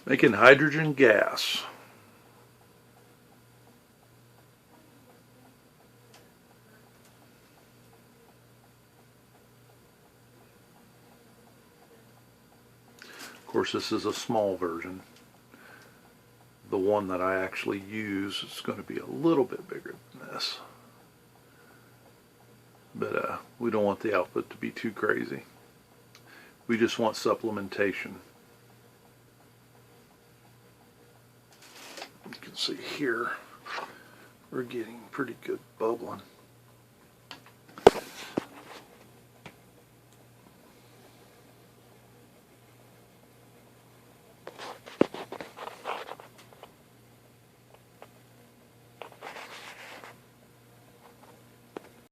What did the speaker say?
Making hydrogen gas. Of course, this is a small version. The one that I actually use is going to be a little bit bigger than this. But we don't want the output to be too crazy. We just want supplementation. You can see here, we're getting pretty good bubbling.